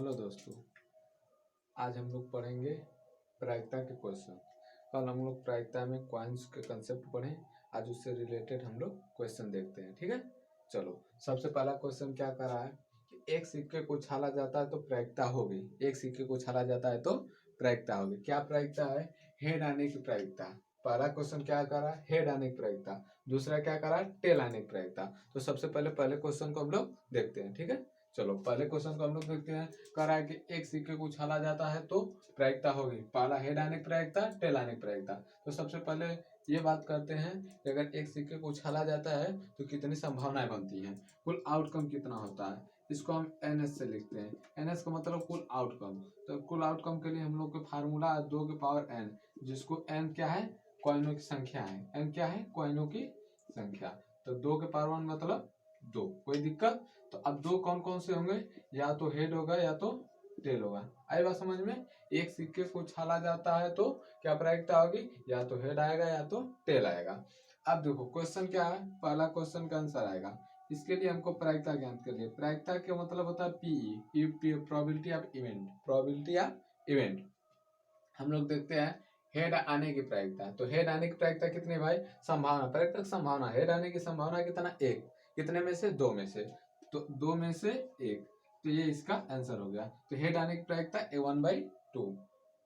Hello दोस्तों, आज हम लोग पढ़ेंगे प्रायिकता के क्वेश्चन। कल हम लोग प्रायिकता में कॉइन्स के कंसेप्ट पढ़े, आज उससे रिलेटेड हम लोग क्वेश्चन देखते हैं। ठीक है, चलो। सबसे पहला क्वेश्चन क्या कर रहा है कि एक सिक्के को उछाला जाता है तो प्रायिकता होगी। एक सिक्के को उछाला जाता है तो प्रायिकता होगी। क्या प्रायिकता है? हेड आने की प्रायिकता। पहला क्वेश्चन क्या कर रहा है? हेड आने की प्रायिकता। दूसरा क्या कर रहा है? टेल आने की प्रायिकता। तो सबसे पहले क्वेश्चन को हम लोग देखते हैं। ठीक है, चलो पहले क्वेश्चन को हम लोग देखते हैं। कह रहा है कि एक सिक्के को उछाला जाता है तो प्रायिकता होगी। पहला हेड आने की प्रायिकता, टेल आने की प्रायिकता। तो सबसे पहले ये बात करते हैं कि अगर एक सिक्के को उछाला जाता है तो कितनी संभावनाएं बनती हैं, कुल आउटकम कितना होता है। इसको हम NS से लिखते हैं। NS का मतलब कुल आउटकम। तो कुल आउटकम के लिए हम लोग का फार्मूला 2 के पावर n, जिसको n क्या है? कॉइनों की संख्या है। n क्या है? कॉइनों की संख्या। तो 2 के पावर 1 मतलब 2। कोई दिक्कत? तो अब दो कौन कौन से होंगे? या तो हेड होगा या तो टेल होगा। आई बात समझ में? एक सिक्के को उछाला जाता है तो क्या प्रायिकता होगी? या तो हेड आएगा या तो टेल आएगा। अब देखो क्वेश्चन क्या है, पहला क्वेश्चन का आंसर आएगा। इसके लिए हमको प्रायिकता ज्ञात कर लिए। प्रायिकता का मतलब होता है PE, probability of event. Probability of event हम लोग देखते हैं। हेड आने की प्रायिकता, तो हेड आने की प्रायिकता कितनी भाई? संभावना, प्रायिकता संभावना। हेड आने की संभावना कितना? एक। कितने में से? 2 में से। तो 2 में से 1, तो ये इसका आंसर हो गया। तो हेड आने की प्रायिकता 1/2,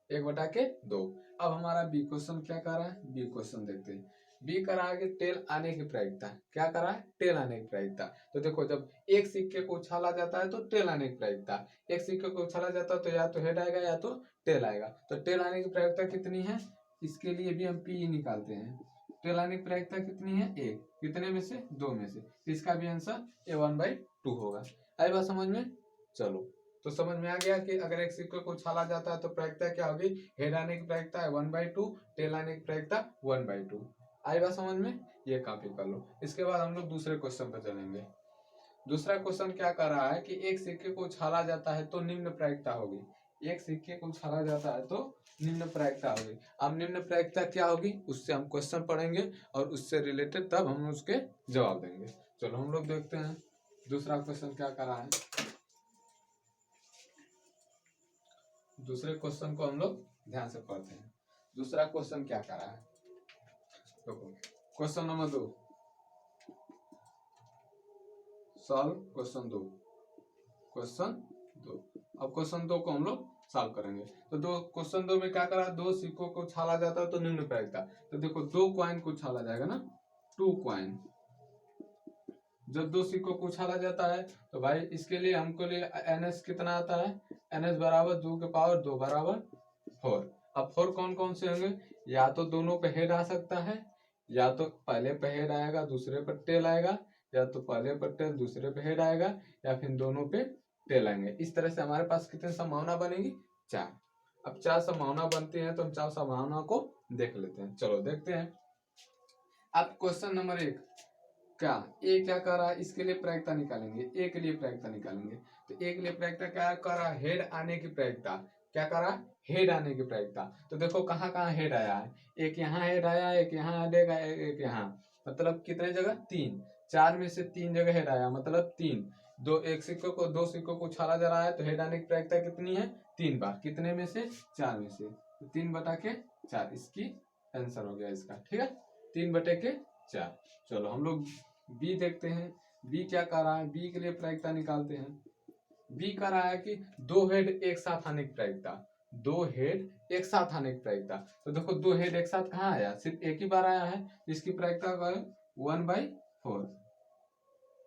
1/2। अब हमारा बी क्वेश्चन क्या कर रहा है? बी क्वेश्चन देखते हैं। बी करा है टेल आने की प्रायिकता। क्या करा है? टेल आने की प्रायिकता। तो देखो, जब एक सिक्के को उछाला जाता है तो टेल आने की प्रायिकता। एक सिक्के को उछाला जाता है तो या तो हेड आएगा या तो टेल आएगा। तो टेल आने की प्रायिकता कितनी है? इसके लिए भी हम पी निकालते हैं। टेल आने की प्रायिकता कितनी है? 1। कितने में से? 2 में से। इसका भी आंसर 1/2 होगा। आई बात समझ में? चलो, तो समझ में आ गया कि अगर एक सिक्के को उछाला जाता है तो प्रायिकता क्या होगी? हेड आने की प्रायिकता है 1/2, टेल आने की प्रायिकता 1/2। आई बात समझ में? ये कॉपी कर लो। इसके बाद हम लोग दूसरे क्वेश्चन पर चलेंगे। दूसरा क्वेश्चन क्या कर रहा है कि एक सिक्के को उछाला जाता है तो निम्न प्रायिकता होगी। एक सिक्के को उछाला जाता है तो निम्न प्रायिकता होगी। अब निम्न प्रायिकता क्या होगी उससे हम क्वेश्चन पढ़ेंगे और उससे रिलेटेड तब हम उसके जवाब देंगे। चलो हम लोग देखते हैं दूसरा क्वेश्चन क्या कर रहा है। दूसरे क्वेश्चन को हम लोग ध्यान से पढ़ते हैं। दूसरा क्वेश्चन क्या कर रहा है? देखो, question number 2, solve question 2। Question 2। अब क्वेश्चन 2 को हम लोग सॉल्व करेंगे। तो क्वेश्चन 2 में क्या करा? 2 सिक्कों को उछाला जाता है तो निम्न प्रायिकता। तो देखो 2 कॉइन को उछाला जाएगा ना, 2 कॉइन। जब 2 सिक्कों को उछाला जाता है तो भाई इसके लिए हमको लिए NS कितना आता है? NS बराबर 2 के पावर 2 बराबर 4। अब 4 कौन कौन से होंगे? या तो दोनों पे हेड आ सकता है, या तो पहले पे हेड आएगा दूसरे पर टेल आएगा, या तो पहले पर टेल दूसरे पे हेड आएगा, या फिर दोनों पे टेल आएंगे। इस तरह से हमारे पास कितनी संभावना बनेगी? 4। अब 4 संभावना बनती है तो हम 4 संभावना को देख लेते हैं। चलो देखते हैं। अब क्वेश्चन नंबर 1 क्या ए क्या कर रहा है? इसके लिए प्रायिकता निकालेंगे। ए के लिए प्रायिकता निकालेंगे। तो ए के लिए प्रायिकता क्या कर रहा है? हेड आने की प्रायिकता। क्या कर रहा है? हेड आने की प्रायिकता। तो देखो कहाँ कहाँ हेड आया है। एक यहाँ हेड आया, एक यहाँ आएगा, एक यहाँ, मतलब कितने जगह? 3। 4 में से 3 जगह हेड आया, मतलब 3। दो सिक्कों को उछाला जा रहा है तो हेड आने की प्रायिकता कितनी है? 3 बार। कितने में से? 4 में से। तो 3/4 इसकी आंसर हो गया इसका। ठीक है, 3/4। चलो हम लोग बी देखते हैं। बी क्या कर रहा है? बी के लिए प्रायिकता निकालते हैं। बी कर रहा है कि 2 हेड एक साथ आने की प्रायिकता। 2 हेड एक साथ आने की प्रायिकता। तो देखो 2 हेड एक साथ कहाँ आया? सिर्फ एक ही बार आया है। इसकी प्रायिकता क्या है? 1/4।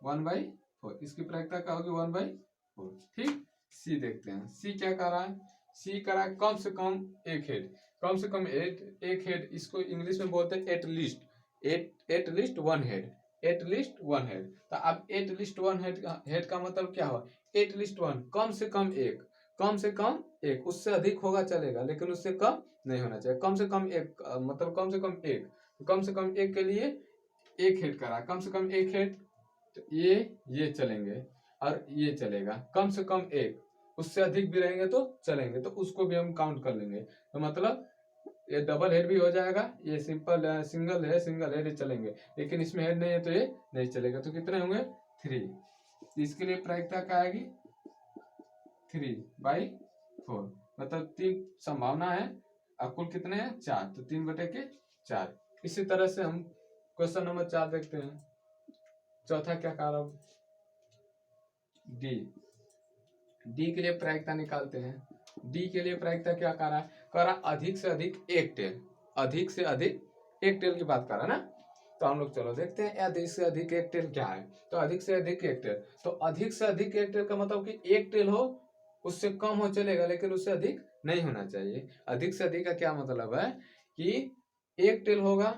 1/4 इसकी प्रायिकता क्या होगी? 1/4। ठीक। सी देखते हैं। सी क्या कर रहा है? सी कर रहा है कम से कम एक हेड। कम से कम एक हेड, इसको इंग्लिश में बोलते हैं at least. At least one head. At least one head. तो अब एटलीस्ट वन हेड का मतलब क्या हुआ? एटलीस्ट वन, कम से कम एक। कम से कम एक, उससे अधिक होगा चलेगा लेकिन उससे कम नहीं होना चाहिए। कम से कम एक मतलब कम से कम एक। कम से कम एक के लिए एक हेड करा, कम से कम एक हेड। तो ये चलेंगे और ये चलेगा। कम से कम एक, उससे अधिक भी रहेंगे तो चलेंगे, तो उसको भी हम काउंट कर लेंगे। तो मतलब ये डबल हेड भी हो जाएगा, ये सिंगल हेड चलेंगे, लेकिन इसमें हेड नहीं है तो ये नहीं चलेगा। तो कितने होंगे? 3। इसके लिए प्रायिकता क्या आएगी? 3/4, मतलब 3 संभावना है और कुल कितने हैं 4, तो 3/4। इसी तरह से हम क्वेश्चन नंबर 4 देखते हैं। चौथा क्या कह रहा हूं, डी के लिए प्रायिकता निकालते हैं। डी के लिए प्रायिकता क्या कह रहा है, कह रहा अधिक से अधिक एक टेल, अधिक से अधिक एक टेल की बात कर रहा है ना। तो हम लोग चलो देखते हैं अधिक से अधिक एक टेल क्या है। तो अधिक से अधिक एक टेल, तो अधिक से अधिक एक टेल का मतलब कि एक टेल हो, उससे कम हो चलेगा लेकिन उससे अधिक नहीं होना चाहिए। अधिक से अधिक का क्या मतलब है कि एक टेल होगा,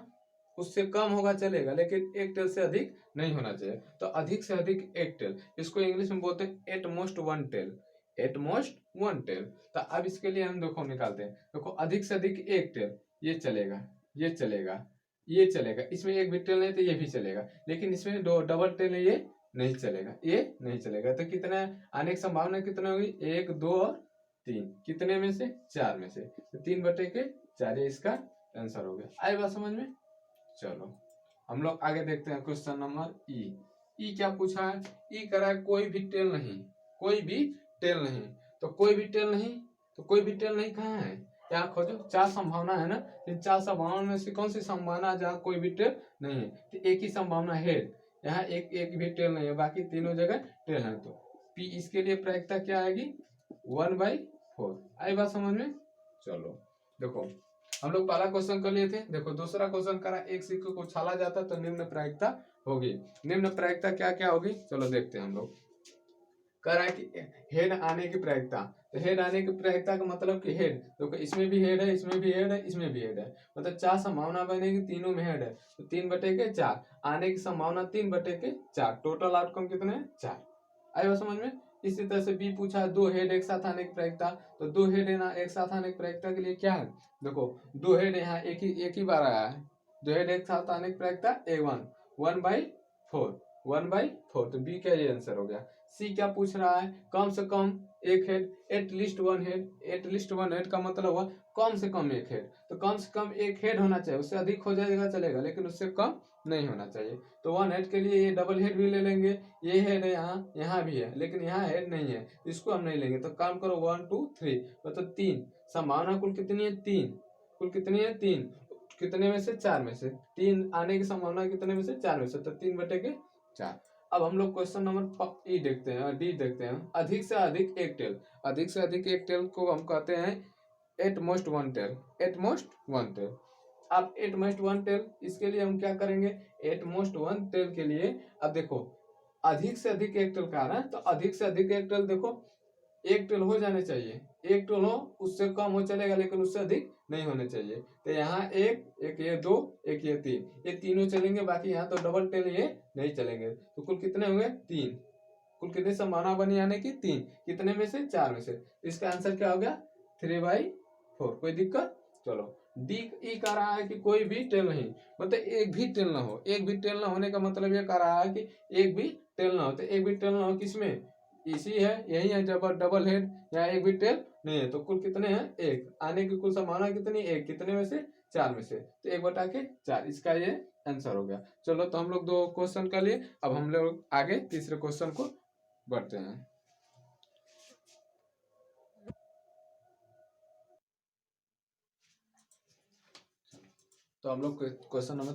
उससे कम होगा चलेगा लेकिन एक टेल से अधिक नहीं होना चाहिए। तो अधिक से अधिक एक टेल, इसको इंग्लिश में बोलते हैं at most one tail, at most one tail. तो अब इसके लिए हम देखो निकालते हैं। देखो अधिक से अधिक एक टेल, ये चलेगा, ये चलेगा, ये चलेगा, इसमें एक भी टेल नहीं तो ये भी चलेगा, लेकिन इसमें दो डबल टेल है, ये नहीं चलेगा, ये नहीं चलेगा। तो कितना आने की संभावना कितना होगी, 1 2 और 3, कितने में से 4 में से, तो 3/4, ये इसका आंसर हो गया। आई बात समझ में। चलो हम लोग आगे देखते हैं क्वेश्चन नंबर ई क्या पूछा है, ई करा है कोई भी टेल नहीं, कोई भी टेल नहीं। तो कोई भी टेल नहीं, तो कोई भी टेल नहीं कहाँ है, क्या खोजो, 4 संभावना है ना, इन 4 संभावना में से कौन सी संभावना जहाँ कोई भी टेल नहीं है, तो एक ही संभावना है, यहाँ एक भी टेल नहीं है, बाकी तीनों जगह टेल है। तो पी इसके लिए प्रायिकता क्या आएगी, 1/4। आई बात समझ में। चलो देखो हम लोग पहला क्वेश्चन कर लिए थे, देखो दूसरा क्वेश्चन करा, एक सिक्के को उछाला जाता तो निम्न प्रायिकता होगी। निम्न प्रायिकता क्या क्या होगी, चलो देखते हैं हम लोग। कह रहा है कि हेड आने की प्रायिकता, तो हेड आने की प्रायिकता का मतलब कि हेड, तो इसमें भी हेड है, इसमें भी हेड है, इसमें भी हेड है, मतलब 4 संभावना बनेगी, तीनों में हेड है, तो 3/4 आने की संभावना 3/4, टोटल आउटकम कितने हैं 4। आया समझ में। इसी तरह से बी पूछा दो हेड एक साथ आने की प्रायिकता, तो दो हेड है ना एक साथ आने की प्रायिकता के लिए क्या है, देखो दो हेड यहाँ एक ही बार आया है, दो हेड एक साथ आने की प्रायिकता A1 1/4, 1/4, तो बी का ये आंसर हो गया। सी क्या पूछ रहा है, कम से कम एक head, at least one head, at least one head का मतलब हुआ कम से कम एक हेड, तो कम से कम एक हेड होना चाहिए, उससे अधिक हो जाएगा चलेगा लेकिन उससे कम नहीं होना चाहिए। तो वन हेड के लिए ये डबल हेड भी ले लेंगे, ये हेड है यहाँ, यहाँ भी है लेकिन यहाँ हेड नहीं है, इसको हम नहीं लेंगे। तो काम करो 1 2 3, मतलब 3 संभावना कुल कितनी है 3, कुल कितनी है 3, कितने में से 4 में से, 3 आने की संभावना कितने में से 4 में से, तो 3/4। अब हम लोग क्वेश्चन नंबर देखते हैं, डी देखते हैं। अधिक से अधिक एक टेल, अधिक से अधिक एक टेल को हम कहते हैं at most one tail, at most one tail. अब एट मोस्ट वन टेल, इसके लिए हम क्या करेंगे, एट मोस्ट वन टेल के लिए अब देखो अधिक से अधिक एक टेल का रहा है, तो अधिक से अधिक एक टेल देखो एक टेल हो जाने चाहिए, एक टेल हो, उससे कम हो चलेगा लेकिन उससे अधिक नहीं होने चाहिए। तो यहाँ एक ये 2, एक ये 3, ये तीनों चलेंगे, बाकी यहाँ तो डबल टेल ये नहीं चलेंगे। तो कुल कितने हुए 3, कुल कितनी संभावना बनी आने की 3, कितने में से 4 में से, इसका आंसर क्या हो गया 3/4। कोई दिक्कत। चलो डी ई कह रहा है कि कोई भी टेल नहीं, मतलब एक भी टेल ना हो, एक भी टेल ना होने का मतलब ये कह रहा है कि एक भी टेल ना हो, तो एक भी टेल ना हो किसमें, इसी है, यही है डबल हेड, यहाँ एक भी टेल नहीं है। तो कुल कितने हैं एक, आने की कुल संभावना कितनी एक, कितने में से 4 में से, तो 1/4, इसका ये आंसर हो गया। चलो तो हम लोग 2 क्वेश्चन कर लिए, अब हम लोग आगे तीसरे क्वेश्चन को बढ़ते हैं। तो हम लोग क्वेश्चन नंबर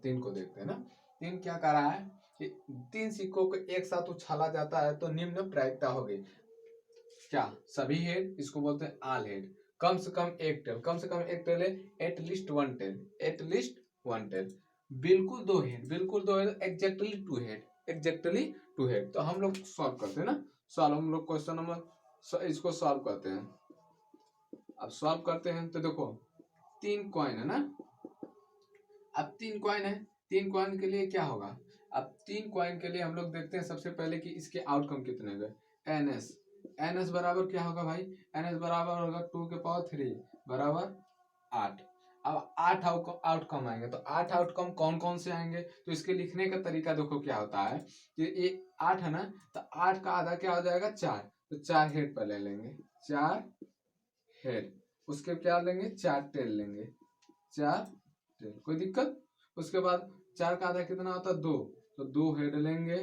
3 को देखते हैं ना। 3 क्या कह रहा है कि 3 सिक्कों को एक साथ उछाला जाता है तो निम्न प्रायिकता होगी। क्या सभी हेड, इसको बोलते हैं ऑल हेड, कम से कम एक टेल, कम से कम एक टेल है, at least one tail, at least one tail, बिल्कुल 2 हेड, बिल्कुल 2 head, exactly 2 head, exactly 2 head. तो हम लोग सॉल्व करते हैं ना, सॉल्व हम लोग क्वेश्चन नंबर इसको सॉल्व करते हैं। अब सॉल्व करते हैं तो देखो 3 कॉइन है ना, अब 3 कॉइन है, 3 कॉइन के लिए क्या होगा, अब 3 कॉइन के लिए हम लोग देखते हैं सबसे पहले कि इसके आउटकम कितने गए। एनएस, एनएस बराबर क्या होगा भाई, एनएस बराबर होगा 2⁻³ बराबर 8। अब 8 आउटकम आएंगे, तो 8 आउटकम कौन कौन से आएंगे, तो इसके लिखने का तरीका देखो क्या होता है कि ये 8 है ना, तो 8 का आधा क्या हो जाएगा 4, तो 4 हेड पर ले लेंगे, 4 हेड, उसके क्या लेंगे 4 टेल लेंगे, 4 टेल, कोई दिक्कत। उसके बाद 4 का आधा कितना होता है 2, तो 2 हेड लेंगे,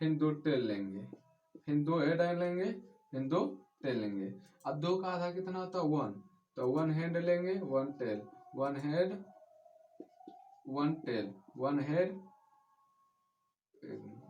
फिर 2 टेल लेंगे, फिर 2 हेड लेंगे, फिर 2 टेल लेंगे। अब 2 का आधा कितना होता है 1, तो 1 हेड लेंगे 1 tail, 1 head 1 tail, 1 head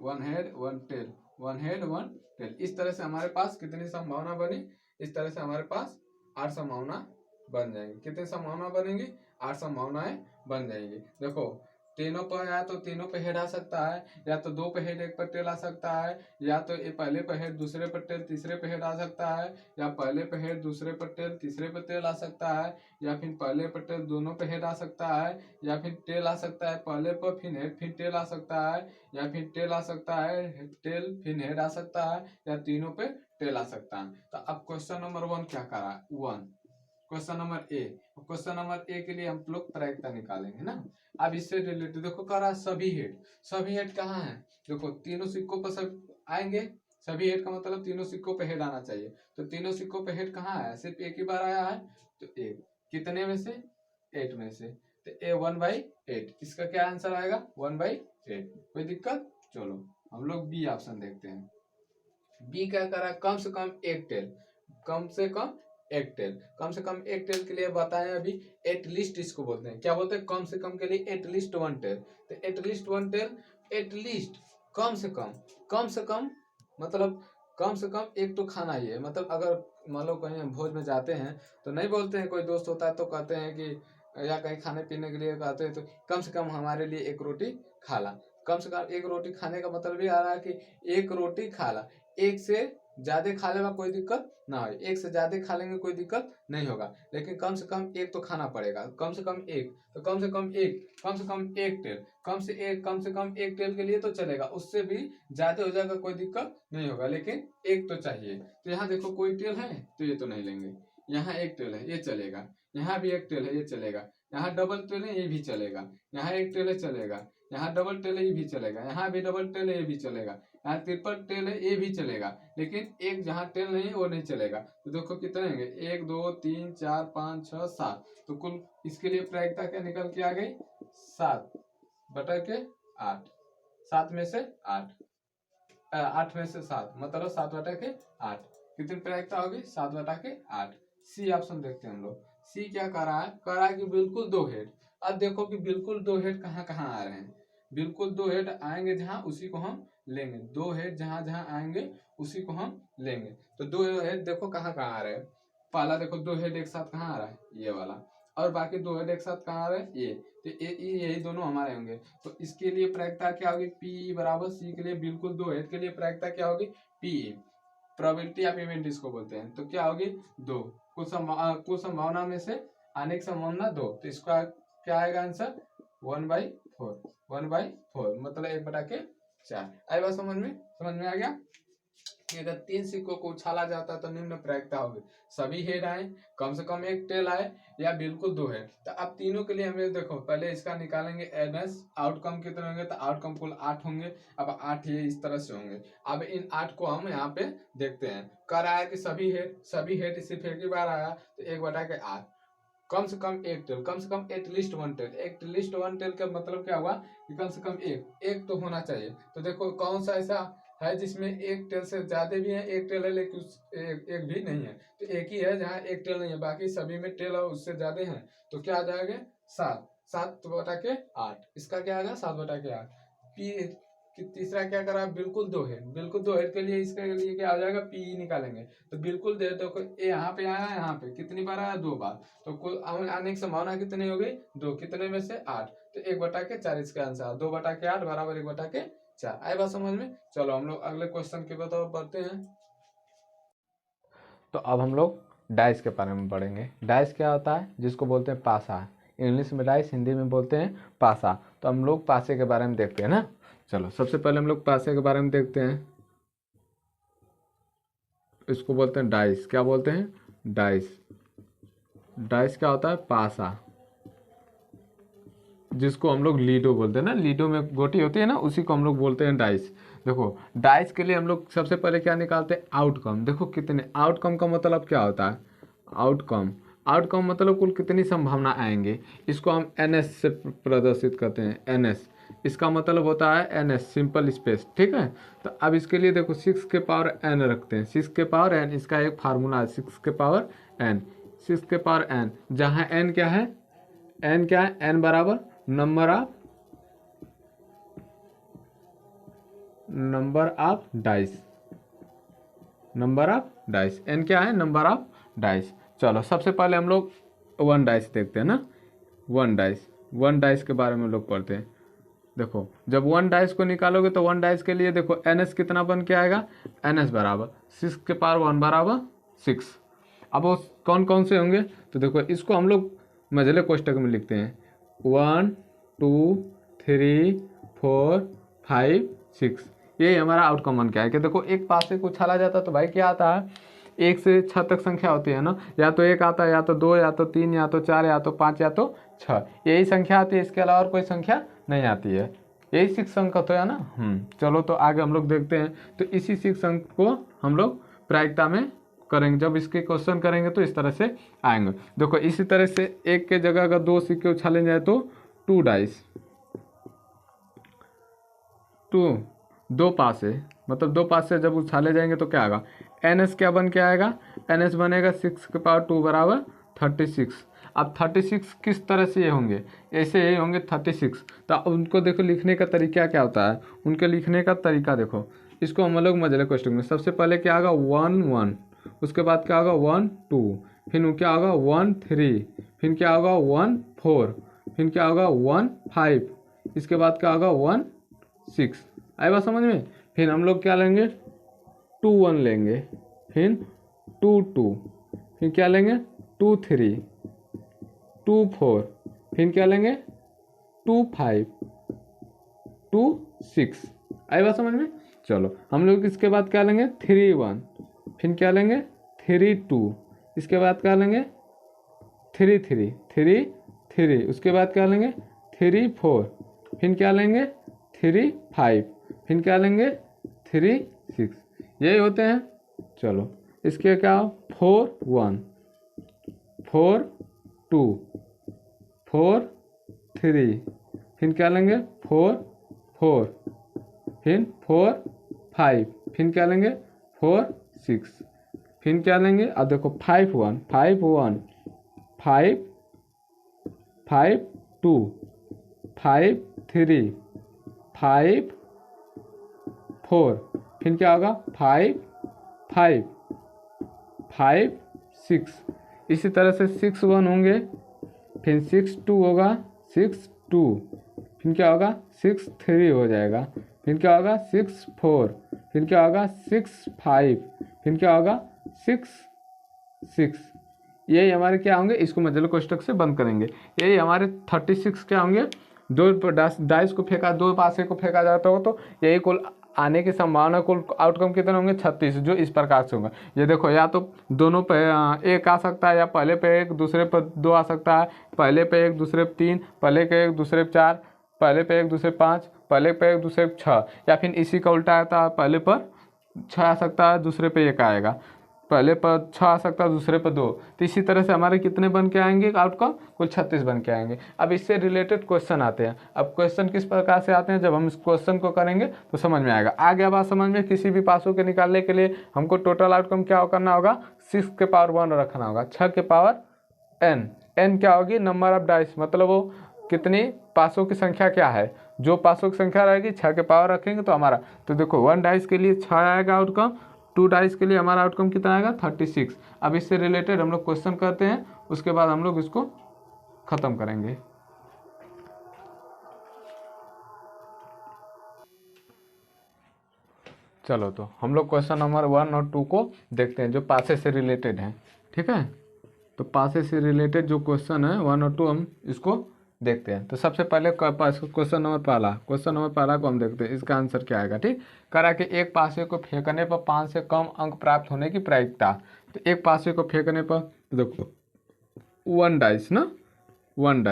1 head 1 tail, 1 head 1 tail. इस तरह से हमारे पास कितनी संभावना बनी, इस तरह से हमारे पास 8 संभावना बन जाएंगी। कितनी संभावना बनेंगी, 8 संभावनाएं बन जाएंगी। देखो तीनों पर या तो तीनों पे हेड आ सकता है, या तो 2 पे हेड 1 पर टेल आ सकता है, या तो ये पहले पे हेड दूसरे पर टेल तीसरे पे हेड आ सकता है, या पहले पे हेड दूसरे पर टेल तीसरे पे टेल आ सकता है, या फिर पहले पर टेल दोनों पे हेड आ सकता है, या फिर टेल आ सकता है पहले पर फिर हेड फिर टेल आ सकता है, या फिर टेल आ सकता है टेल फिर हेड आ सकता है, या तीनों पे टेल आ सकता है। तो अब क्वेश्चन नंबर 1 क्या करा 1, question number A. Question number A के लिए हम लोग प्रायिकता निकालेंगे ना। अब इससे रिलेटेड देखो कह रहा सभी हेड कहाँ है, देखो तीनों सिक्कों पर सब आएंगे, सभी हेड का मतलब तीनों सिक्कों पे हेड आना चाहिए। तो तीनों सिक्कों पे हेड कहाँ है, सिर्फ एक ही बार आया है, तो एक कितने में से 8 में से, तो ए 1/8। इसका क्या आंसर आएगा 1/8। कोई दिक्कत, चलो हम लोग बी ऑप्शन देखते हैं। बी क्या कर रहा है, कम से कम एक टेल, कम से कम एक टेल, कम से कम एक टेल के लिए बताएं अभी, एटलीस्ट इसको बोलते हैं, क्या बोलते हैं, कम से कम के लिए एटलीस्ट 1 टेल। तो एटलीस्ट 1 टेल, एटलीस्ट कम से कम मतलब कम से कम एक तो खाना ही है। मतलब अगर मान लो कहीं हम भोज में जाते हैं तो नहीं बोलते हैं, कोई दोस्त होता है तो कहते हैं कि, या कहीं खाने पीने के लिए कहते हैं तो कम से कम हमारे लिए एक रोटी खा ला। कम से कम एक रोटी खाने का मतलब ये आ रहा है कि एक रोटी खा ला, एक से ज्यादा खा लेगा कोई दिक्कत ना हो, एक से ज्यादा खा लेंगे कोई दिक्कत नहीं होगा, लेकिन कम से कम एक तो खाना पड़ेगा, कम से कम एक, तो कम से कम एक, कम से कम एक टेल, कम से कम एक टेल के लिए तो चलेगा, उससे भी ज्यादा हो जाएगा कोई दिक्कत नहीं होगा, लेकिन एक तो चाहिए। तो यहाँ देखो कोई टेल है तो ये तो नहीं लेंगे, यहाँ एक टेल है ये चलेगा, यहाँ भी एक टेल है ये चलेगा, यहाँ डबल टेल है ये भी चलेगा, यहाँ एक टेल है चलेगा, यहाँ डबल टेल है ये भी चलेगा, यहाँ भी डबल टेल है ये भी चलेगा, यहाँ ट्रिपल टेल है ये भी चलेगा, लेकिन एक जहाँ टेल नहीं है वो नहीं चलेगा। तो देखो कितने होंगे 1 2 3 4 5 6 7, तो कुल इसके लिए प्रायिकता क्या निकल के आ गई 7/8, 7 में से 8, 8 में से 7 मतलब 7/8। कितनी प्रायिकता होगी 7/8। सी ऑप्शन देखते हैं हम लोग। सी क्या कर रहा है, कह रहा है कि बिल्कुल 2 हेड। अब देखो कि बिल्कुल 2 हेड कहाँ कहाँ आ रहे हैं, बिल्कुल 2 हेड आएंगे जहां उसी को हम लेंगे, 2 हेड जहां जहां आएंगे उसी को हम लेंगे। तो 2 हेड देखो कहाँ कहाँ आ रहे हैं, पहला देखो 2 हेड एक साथ कहाँ आ रहा है ये वाला, और बाकी 2 हेड एक साथ कहाँ आ रहे हैं ये, तो यही दोनों हमारे होंगे। तो इसके लिए प्रायिकता क्या होगी, पी बराबर सी के लिए बिल्कुल 2 हेड के लिए प्रायिकता क्या होगी, पी, प्रोबेबिलिटी ऑफ इवेंट इसको बोलते हैं। तो क्या होगी 2, कुछ संभावना में से आने की संभावना 2, तो इसका क्या आएगा आंसर 1/4, 1/4 मतलब 1/4। आई बात समझ में आ गया कि अगर 3 सिक्कों को उछाला जाता है तो निम्न प्रायिकता होगी, सभी हेड आए, कम से कम एक टेल आए, या बिल्कुल 2 हेड। तो अब तीनों के लिए हमें देखो पहले इसका निकालेंगे एनएस, आउटकम कितने होंगे, तो आउटकम कुल 8 होंगे। अब 8 ये इस तरह से होंगे। अब इन 8 को हम यहाँ पे देखते हैं, कर रहा है कि सभी हेड सिर्फ एक ही बार आया, तो 1/8, कम से कम एक टेल, कम से कम एटलीस्ट 1 टेल। एटलीस्ट 1 टेल का मतलब क्या हुआ कि कम से कम एक तो होना चाहिए। तो देखो कौन सा ऐसा है जिसमें एक टेल से ज्यादा भी है, एक टेल है लेकिन एक भी नहीं है, तो एक ही है जहाँ एक टेल नहीं है, बाकी सभी में टेल और उससे ज्यादा है। तो क्या आ जाएगा 7/8, इसका क्या आएगा 7/8। पी तीसरा क्या करा, बिल्कुल 2 हेड, बिल्कुल 2 हेड के लिए इसके लिए क्या आ जाएगा पी निकालेंगे। तो बिल्कुल दे दो, यहाँ पे आया, यहाँ पे कितनी बार आया 2 बार, तो कुल आने की संभावना कितनी हो गई 2, कितने में से 8, तो 1/4 इसका आंसर 2/8 बराबर 1/4। आई बात समझ में। चलो हम लोग अगले क्वेश्चन के बताओ बढ़ते हैं। तो अब हम लोग डाइस के बारे में पढ़ेंगे। डाइस क्या होता है, जिसको बोलते हैं पासा, इंग्लिश में डाइस, हिंदी में बोलते हैं पासा। तो हम लोग पासे के बारे में देखते हैं ना। चलो सबसे पहले हम लोग पासे के बारे में देखते हैं। इसको बोलते हैं डाइस, क्या बोलते हैं डाइस। डाइस क्या होता है पासा, जिसको हम लोग लीडो बोलते हैं ना, लीडो में गोटी होती है ना, उसी को हम लोग बोलते हैं डाइस। देखो डाइस के लिए हम लोग सबसे पहले क्या निकालते हैं आउटकम। देखो कितने, आउटकम का मतलब क्या होता है, आउटकम मतलब कुल कितनी संभावना आएंगे, इसको हम एनएस से प्रदर्शित करते हैं, एनएस इसका मतलब होता है एन एस, सिंपल स्पेस, ठीक है। तो अब इसके लिए देखो 6 के पावर एन रखते हैं, 6 के पावर एन, इसका एक फार्मूला है 6 के पावर एन, 6 के पावर एन, जहाँ एन क्या है, एन क्या है, एन बराबर number of dice, number of dice, n क्या है, नंबर ऑफ डाइस। चलो सबसे पहले हम लोग 1 डाइस देखते हैं ना, 1 डाइस, 1 डाइस के बारे में लोग पढ़ते हैं। देखो जब 1 डाइस को निकालोगे तो 1 डाइस के लिए देखो एन एस कितना बन के आएगा, एन एस बराबर 6 के पावर 1 बराबर 6। अब वो कौन कौन से होंगे, तो देखो इसको हम लोग मझले कोष्टक में लिखते हैं 1 2 3 4 5 6। ये हमारा आउटकम बन के आया कि देखो एक पास से कुछ चला जाता तो भाई क्या आता है, 1 से 6 तक संख्या होती है ना, या तो 1 आता है, या तो 2, या तो 3, या तो 4, या तो 5, या तो 6, यही संख्या आती है, इसके अलावा और कोई संख्या नहीं आती है। यही 6 अंक तो है ना। चलो तो आगे हम लोग देखते हैं। तो इसी 6 अंक को हम लोग प्रायिकता में करेंगे, जब इसके क्वेश्चन करेंगे तो इस तरह से आएंगे। देखो इसी तरह से 1 के जगह अगर 2 सिक्के उछाले जाए तो 2 डाइस, 2 पास है, मतलब 2 पास से जब उछाले जाएंगे तो क्या आएगा, एन एस क्या बन के आएगा, एन एस बनेगा 6 के पावर 2 बराबर 36। अब 36 किस तरह से ये होंगे, ऐसे ये होंगे 36। तो उनको देखो लिखने का तरीका क्या होता है, उनके लिखने का तरीका देखो, इसको हम लोग मजले क्वेश्चन में सबसे पहले क्या होगा 1 1, उसके बाद क्या होगा 1 2, फिर क्या होगा 1 3, फिर क्या होगा 1 4, फिर क्या होगा 1 5, इसके बाद क्या होगा 1 6। आई बात समझ में। फिर हम लोग क्या लेंगे 2 1 लेंगे, फिर 2 2, फिर क्या लेंगे 2 3, 2 4, फिर क्या लेंगे 2 5, 2 6। आई बात समझ में। चलो हम लोग इसके बाद क्या लेंगे 3 1, फिर क्या लेंगे 3 2, इसके बाद क्या लेंगे 3 3 3 3, उसके बाद क्या लेंगे 3 4, फिर क्या लेंगे 3 5, फिर क्या लेंगे 3 6, यही होते हैं। चलो इसके क्या 4 1, 4 2, 4 3, फिर क्या लेंगे 4 4, फिर 4 5, फिर क्या लेंगे 4 6, फिर क्या लेंगे, अब देखो 5 1 5 1, 5 5 2, 5 3, 5 4, फिर क्या होगा 5 5 5 6। इसी तरह से 6 1 होंगे, फिर 6 2 होगा 6 2, फिर क्या होगा 6 3 हो जाएगा, फिर क्या होगा 6 4, फिर क्या होगा 6 5, फिर क्या होगा 6 6। यही हमारे क्या होंगे, इसको मजले कोष्टक से बंद करेंगे। यही हमारे 36 क्या होंगे, 2 डाइस को फेंका, 2 पासे को फेंका जाता हो तो यही कुल आने की संभावना, कुल आउटकम कितने होंगे 36, जो इस प्रकार से होगा। ये देखो या तो दोनों पे 1 आ सकता है, या पहले पे 1 दूसरे पर 2 आ सकता है, पहले पे 1 दूसरे पे 3, पहले पे 1 दूसरे पे 4, पहले पे 1 दूसरे पे 5, पहले पे 1 दूसरे पे 6, या फिर इसी का उल्टा आता है, पहले पर 6 आ सकता है, दूसरे पे 1 आएगा, पहले पर 6 आ सकता है, दूसरे पर 2। तो इसी तरह से हमारे कितने बन के आएंगे आउटकम, कुल 36 बन के आएंगे। अब इससे रिलेटेड क्वेश्चन आते हैं। अब क्वेश्चन किस प्रकार से आते हैं, जब हम इस क्वेश्चन को करेंगे तो समझ में आएगा। आ गया बात समझ में। किसी भी पासों के निकालने के लिए हमको टोटल आउटकम क्या करना होगा, 6 के पावर 1 रखना होगा, 6 के पावर n, n क्या होगी, नंबर ऑफ डाइस, मतलब वो कितनी पासों की संख्या क्या है, जो पासों की संख्या रहेगी 6 के पावर रखेंगे तो हमारा, तो देखो 1 डाइस के लिए 6 आएगा आउटकम, 2 डाइस के लिए हमारा आउटकम कितना आएगा 36। अब इससे रिलेटेड हम लोग क्वेश्चन करते हैं, उसके बाद हम लोग इसको खत्म करेंगे। चलो तो हम लोग क्वेश्चन नंबर 1 और 2 को देखते हैं, जो पासे से रिलेटेड हैं। ठीक है, तो पासे से रिलेटेड जो क्वेश्चन है 1 और 2 हम इसको देखते हैं। तो सबसे पहले क्वेश्चन नंबर पहला को हम देखते हैं, इसका आंसर क्या आएगा। ठीक, करा कि एक पासे को फेंकने पर 5 से कम अंक प्राप्त होने की प्रायिकता। तो एक पासे को फेंकने पर देखो 1 डाइस ना, 1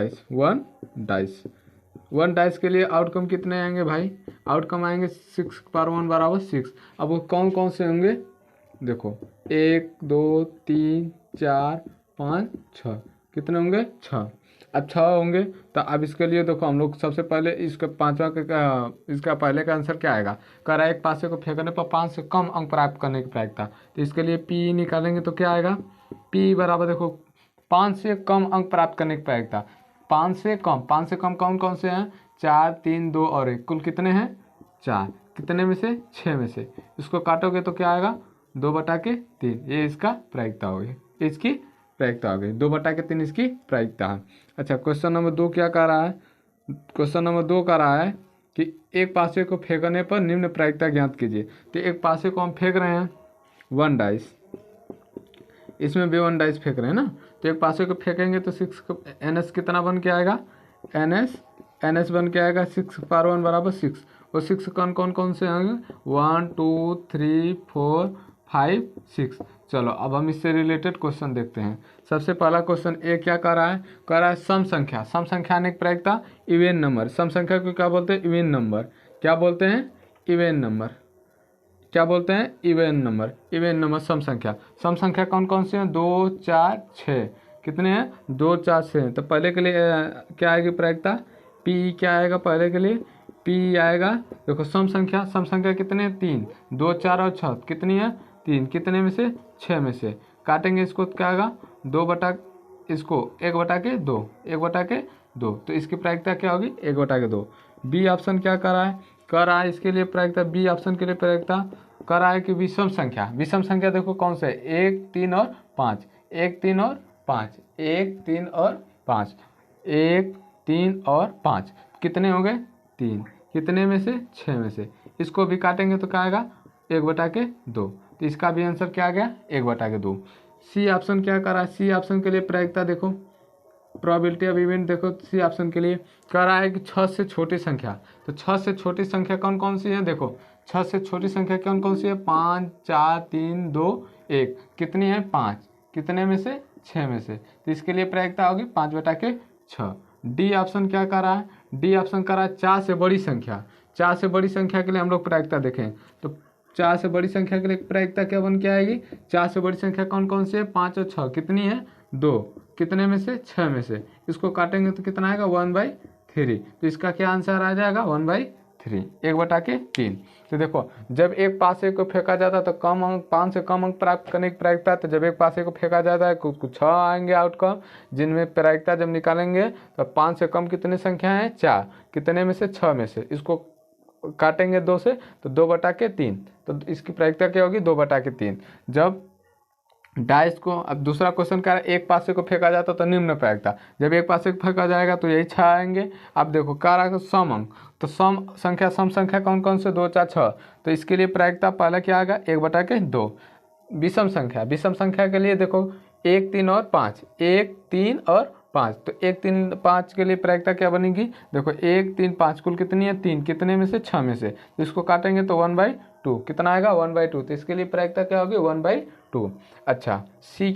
डाइस के लिए आउटकम कितने आएंगे भाई, आउटकम आएंगे 6 पर 1 बराबर 6। अब वो कौन कौन से होंगे, देखो 1 2 3 4 5 6, कितने होंगे 6। अब 6 होंगे तो अब इसके लिए देखो हम लोग सबसे पहले इसका पाँचवा इसका पहले का आंसर क्या आएगा, कह रहा है एक पासे को फेंकने पर 5 से कम अंक प्राप्त करने की प्रायिकता। तो इसके लिए पी निकालेंगे तो क्या आएगा, पी बराबर देखो 5 से कम अंक प्राप्त करने की प्रायिकता। 5 से कम कौन कौन से हैं, 4 3 2 और 1, कुल कितने हैं 4, कितने में से 6 में से। इसको काटोगे तो क्या आएगा 2/3, ये इसका प्रायिकता होगी, इसकी प्रायिकता हो गई 2/3 इसकी प्रायिकता है। अच्छा क्वेश्चन नंबर 2 क्या कह रहा है, क्वेश्चन नंबर 2 कह रहा है कि एक पासे को फेंकने पर निम्न प्रायिकता ज्ञात कीजिए। तो एक पासे को हम फेंक रहे हैं 1 डाइस, इसमें भी 1 डाइस फेंक रहे हैं ना, तो एक पासे को फेंकेंगे तो 6 NS कितना बन के आएगा, NS बन के आएगा 6 पावर 1 बराबर 6। और 6 कौन कौन से आएंगे, 1 2 3 4 5 6। चलो अब हम इससे रिलेटेड क्वेश्चन देखते हैं। सबसे पहला क्वेश्चन ए क्या कर रहा है, कह रहा है सम संख्या, सम संख्या आने की प्रायिकता इवेन नंबर। सम संख्या को क्या बोलते हैं, इवेन नंबर। क्या बोलते हैं, इवेन नंबर। क्या बोलते हैं, इवेन नंबर। इवेन नंबर सम संख्या। सम संख्या कौन कौन से हैं, 2 4 6, कितने हैं 2 4 6 हैं। तो पहले के लिए क्या आएगी प्रायिकता, पी क्या आएगा पहले के लिए, पी आएगा देखो सम संख्या कितने हैं 3, 2 4 और 6 कितनी है 3, कितने में से 6 में से। काटेंगे इसको तो क्या आएगा 1/2, तो इसकी प्रायिकता क्या होगी 1/2। बी ऑप्शन क्या कर रहा है इसके लिए प्रायिकता, बी ऑप्शन के लिए प्रायिकता कर रहा है कि विषम संख्या देखो कौन सा है, 1 3 और 5, 1 3 और 5, 1 3 और 5, 1 3 और 5 कितने हो गए 3, कितने में से 6 में से। इसको भी काटेंगे तो क्या आएगा 1/2, तो इसका भी आंसर क्या आ गया 1/2। सी ऑप्शन क्या कर रहा है, सी ऑप्शन के लिए प्रायिकता देखो, प्रोबेबिलिटी ऑफ इवेंट देखो, सी ऑप्शन के लिए कह रहा है कि 6 से छोटी संख्या। तो 6 से छोटी संख्या कौन कौन सी है, देखो 6 से छोटी संख्या कौन कौन सी है, 5 4 3 2 1, कितनी है 5, कितने में से 6 में से। तो इसके लिए प्रायिकता होगी 5/6। डी ऑप्शन क्या कर रहा है, डी ऑप्शन कर रहा है 4 से बड़ी संख्या। 4 से बड़ी संख्या के लिए हम लोग प्रायिकता देखें तो 4 से बड़ी संख्या के लिए प्रायिकता क्या बन के आएगी, 4 से बड़ी संख्या कौन कौन सी है, 5 और 6, कितनी है 2, कितने में से 6 में से। इसको काटेंगे तो कितना आएगा 1/3, तो इसका क्या आंसर आ जाएगा 1/3, 1/3। तो देखो जब एक पासे को फेंका जाता है तो कम अंक 5 से कम अंक प्राप्त करने की प्रायिकता, तो जब एक पासे को फेंका जाता है कुछ 6 आएंगे आउटकम, जिनमें प्रायिकता जब निकालेंगे तो 5 से कम कितनी संख्या है 4, कितने में से 6 में से। इसको काटेंगे 2 से तो 2/3, तो इसकी प्रायिकता क्या होगी 2/3। जब डाइस को, अब दूसरा क्वेश्चन का एक पासे को फेंका जाता तो निम्न प्रायिकता, जब एक पासे को फेंका जाएगा तो यही 6 आएंगे। अब देखो क्या रहा सम अंक, तो सम संख्या कौन कौन से 2 4 6, तो इसके लिए प्रायिकता पहला क्या आएगा 1/2। विषम संख्या के लिए देखो 1 3 और 5, 1 3 और 5, तो 1 3 5 के लिए प्रायिकता क्या बनेगी, देखो 1 3 5 कुल कितनी है 3, कितने में से 6 में से। तो इसको काटेंगे तो 1/2, कितना आएगा 1/2, तो इसके लिए प्रायिकता क्या होगी 1/2। अच्छा सी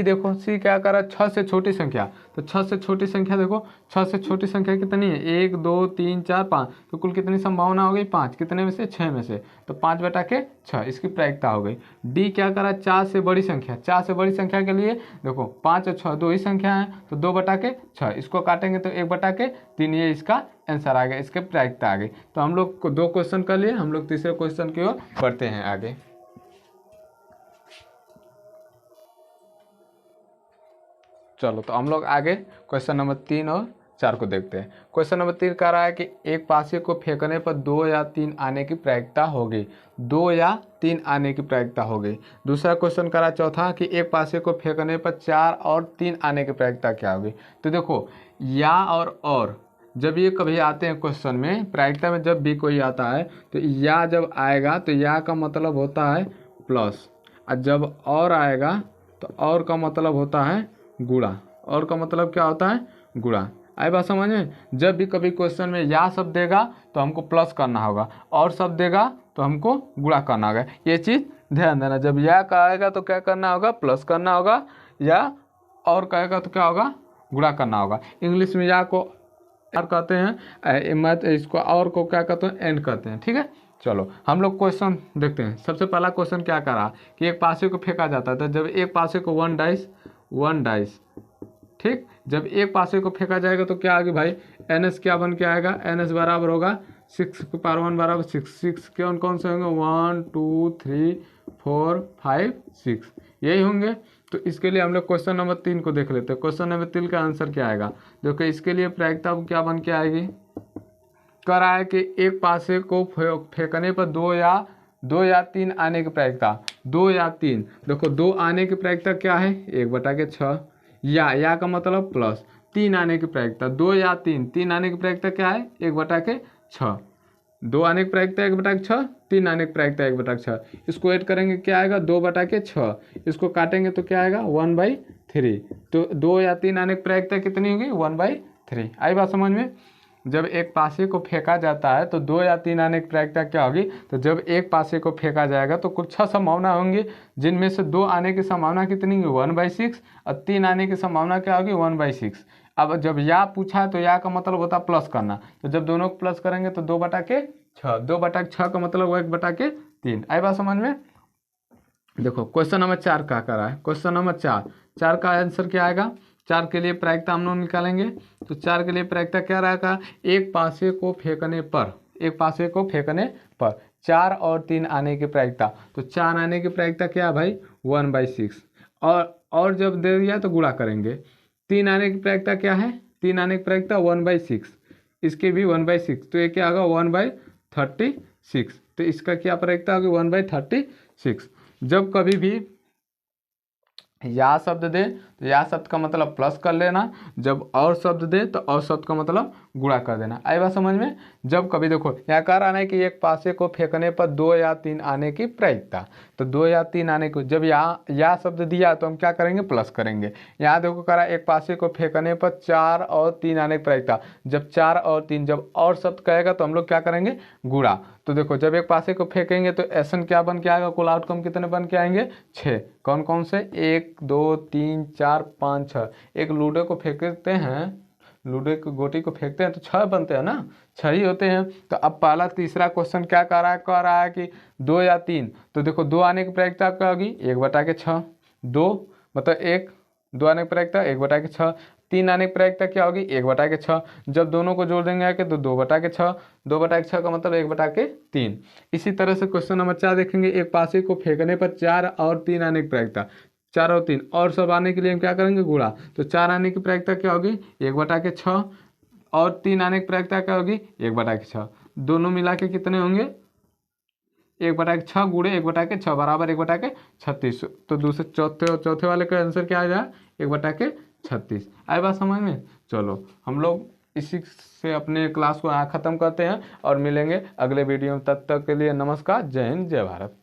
देखो, सी क्या कर रहा है 6 से छोटी संख्या। तो 6 से छोटी संख्या देखो, 6 से छोटी संख्या कितनी है 1 2 3 4 5, तो कुल कितनी संभावना हो गई 5, कितने में से 6 में से, तो 5/6 इसकी प्रायिकता हो गई। डी क्या कर रहा है 4 से बड़ी संख्या। 4 से बड़ी संख्या के लिए देखो 5 और 6 दो ही संख्या है, तो 2/6, इसको काटेंगे तो 1/3, ये इसका आंसर आ गया, इसके प्रायिकता आ गई। तो हम लोग को 2 क्वेश्चन कर लिए, हम लोग तीसरे क्वेश्चन की ओर बढ़ते हैं आगे। चलो तो हम लोग आगे क्वेश्चन नंबर 3 और 4 को देखते हैं। क्वेश्चन नंबर 3 कह रहा है कि एक पासे को फेंकने पर 2 या 3 आने की प्रायिकता होगी, 2 या 3 आने की प्रायिकता होगी। दूसरा क्वेश्चन कह रहा चौथा कि एक पासे को फेंकने पर 4 और 3 आने की प्रायिकता क्या होगी। तो देखो या और जब ये कभी आते हैं क्वेश्चन में, प्रायिकता में जब भी कोई आता है तो या जब आएगा तो या का मतलब होता है प्लस, और जब और आएगा तो और का मतलब होता है गुणा। और का मतलब क्या होता है गुणा। आई बात समझ में, जब भी कभी क्वेश्चन में या शब्द देगा तो हमको प्लस करना होगा, और शब्द देगा तो हमको गुणा करना होगा। ये चीज़ ध्यान देना, जब या का आएगा तो क्या करना होगा प्लस करना होगा, या और कहेगा तो क्या होगा गुणा करना होगा। इंग्लिश में या को और कहते हैं, मैथ इसको और को क्या कहते हैं एंड कहते हैं। ठीक है, चलो हम लोग क्वेश्चन देखते हैं। सबसे पहला क्वेश्चन क्या करा कि एक पासे को फेंका जाता था, जब एक पासे को 1 डाइस ठीक। जब एक पासे को फेंका जाएगा तो क्या आगे भाई NS क्या बन के आएगा, NS बराबर होगा 6 की पावर 1 बराबर 6। 6 कौन कौन से होंगे, 1 2 3 4 5 6 यही होंगे। तो इसके लिए हम लोग क्वेश्चन नंबर 3 को देख लेते हैं। क्वेश्चन नंबर 3 का आंसर क्या आएगा, देखो इसके लिए प्रायिकता क्या बन के आएगी, कह रहा है कि एक पासे को फेंकने पर दो या तीन आने की प्रायिकता, 2 या 3। देखो 2 आने की प्रायिकता क्या है, 1/6, या का मतलब प्लस 3 आने की प्रायिकता 2 या 3, 3 आने की प्रायिकता क्या है 1/6, 2 आने की प्रायिकता 1/6, 3 आने की प्रायिकता 1/6। इसको ऐड करेंगे क्या आएगा 2/6, इसको काटेंगे तो क्या आएगा 1/3। तो 2 या 3 आने की प्रायिकता कितनी होगी 1/3। आई बात समझ में। जब एक पासे को फेंका जाता है तो 2 या 3 आने की प्रायिकता क्या होगी, तो जब एक पासे को फेंका जाएगा तो कुछ 6 संभावना होंगी, जिनमें से 2 आने की संभावना कितनी होगी 1/6 और 3 आने की संभावना क्या होगी 1/6। अब जब या पूछा है तो या का मतलब होता है प्लस करना, तो जब दोनों को प्लस करेंगे तो 2/6, 2/6 का मतलब 1/3। आई बात समझ में। देखो क्वेश्चन नंबर 4 क्या कर रहा है, क्वेश्चन नंबर 4 का आंसर क्या आएगा, 4 के लिए प्रायिकता हम लोग निकालेंगे। तो 4 के लिए प्रायिकता क्या रहेगा, एक पासे को फेंकने पर 4 और 3 आने की प्रायिकता, तो 4 आने की प्रायिकता क्या है भाई 1/6, और जब दे दिया तो गुणा करेंगे। 3 आने की प्रायिकता क्या है, 3 आने की प्रायिकता 1/6, इसकी भी 1/6, तो ये क्या होगा 1/36। तो इसका क्या प्रायिकता होगी 1/36। जब कभी भी या शब्द दे तो या शब्द का मतलब प्लस कर लेना, जब और शब्द दे तो और शब्द का मतलब गुणा कर देना। आई बात समझ में। जब कभी देखो यहाँ कह रहा है कि एक पासे को फेंकने पर 2 या 3 आने की प्रायिकता, तो 2 या 3 आने को जब या शब्द दिया तो हम क्या करेंगे प्लस करेंगे। यहाँ देखो कह रहा है एक पासे को फेंकने पर 4 और 3 आने की प्रायिकता, जब 4 और 3 जब और शब्द कहेगा तो हम लोग क्या करेंगे गुणा। तो देखो जब एक पासे को फेंकेंगे तो एसन क्या बन के आएगा, कुल आउटकम कितने बन के आएंगे 6। कौन कौन से 1 2 3 4 5 6। एक लूडो को फेंकते हैं, लूडो की गोटी को फेंकते हैं तो 6 बनते हैं ना, 6 ही होते हैं। तो अब पहला तीसरा क्वेश्चन क्या कह रहा है कि 2 या 3, तो देखो 2 आने की प्रायिकता क्या होगी 1/6, 2 मतलब 1, 2 आने की प्रायिकता 1/6, 3 आने की प्रायिकता क्या होगी 1/6। जब दोनों को जोड़ देंगे आके तो 2/6, 2/6 का मतलब 1/3। इसी तरह से क्वेश्चन नंबर 4 देखेंगे, एक पासे को फेंकने पर 4 और 3 आने की प्रायिकता, 4 और 3 और सब आने के लिए हम क्या करेंगे गुणा। तो 4 आने की प्रायिकता क्या होगी 1/6 और 3 आने की प्रायिकता क्या होगी 1/6, दोनों मिला के कितने होंगे 1/6 गुणे 1/6 बराबर 1/36। तो दूसरे चौथे वाले का आंसर क्या आ जाए 1/36। आई बात समझ में। चलो हम लोग इसी से अपने क्लास को ख़त्म करते हैं और मिलेंगे अगले वीडियो में। तब तक के लिए नमस्कार, जय हिंद, जय भारत।